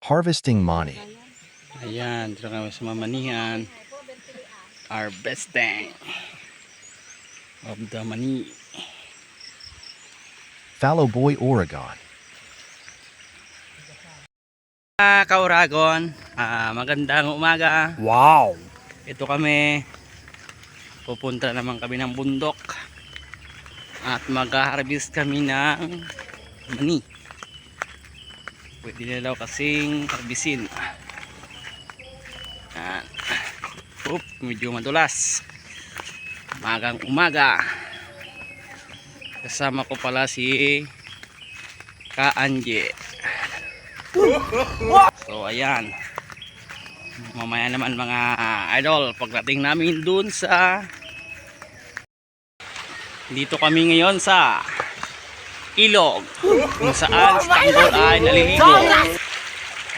Harvesting mani. Ayan, dito kami sa mamanihan. Harvesting of the mani. Fallow Boy, Oregon. Kauragon, magandang umaga. Wow! Ito kami. Pupunta naman kami ng bundok. At mag-harvest kami ng mani. Pwede na daw kasing harbisin. Medyo madulas. Magang umaga. Kasama ko pala si Ka-Anje. So ayan. Mamaya naman mga idol, pagdating namin dun sa dito kami ngayon sa ilog kung saan si Tanggol ay naliligo.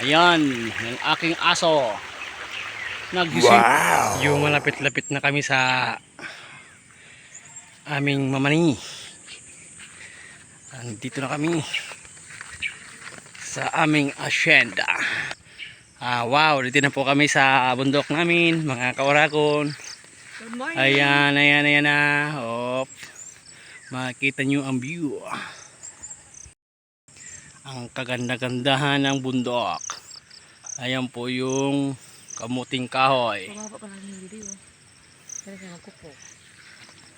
Ayan, yung aking aso naggising. Wow. Yung malapit-lapit na kami sa aming mamani. Dito na kami sa aming asyenda. Wow, dito na po kami sa bundok namin, mga kauragon. Ayan, ayan na. Hop. Makikita nyo ang view. Ang kaganda-gandahan ng bundok. Ayan po yung kamuting kahoy.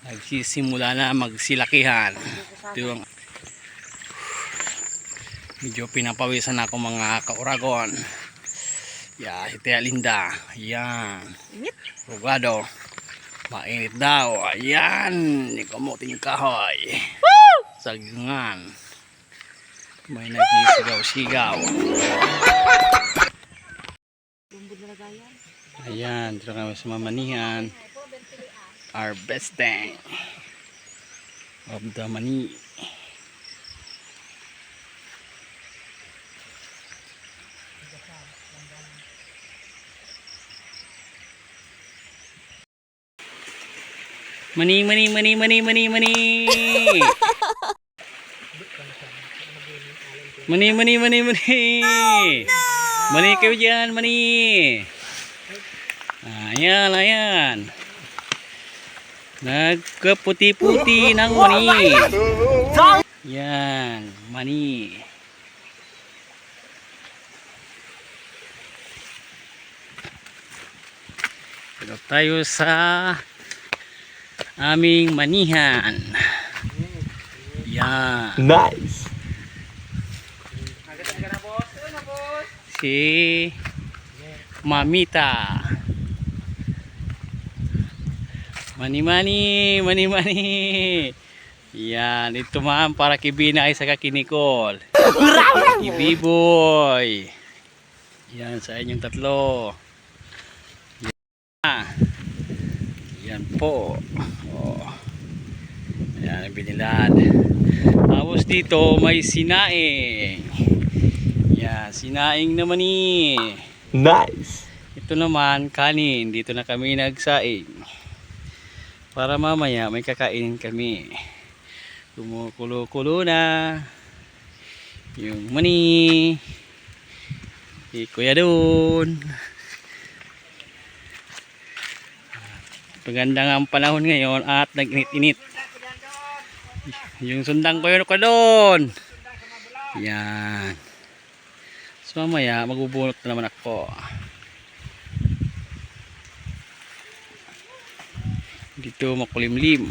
Nagsisimula na magsilakihan. Ito yung medyo pinapawisan ako mga kauragon. Yeah, si Tia Linda. Ayan. Rugado. Mainit daw. Ayan. Kamuting kahoy. Sagingan. May nagsigaw-sigaw. Ayan. Dito kami sa mamanihan. Harvesting of the mani. Mani. Mani. Mani kayo dyan, mani. Ayan. Nagkaputi-puti ng mani. Yan, mani. Pero tayo sa aming manihan. Yan. Nice! Si Mamita. Mani. Yan, ito ma'am para kibina ay sa kakinikol. Ibiboy. Yan sa inyong tatlo. Yan po. Yan ang binilad. Tapos dito may sinaing. Yan, sinaing naman eh. Nice! Ito naman kanin. Dito na kami nagsaing. Para mamaya may kakainin kami. Kumukulo-kulo na. Yung mani. Kuya doon. Maganda nga ang panahon ngayon at nag-init-init. Yung sundang ko yun ko doon. Yan. So mamaya magbubunot na naman ako. Dito makulimlim.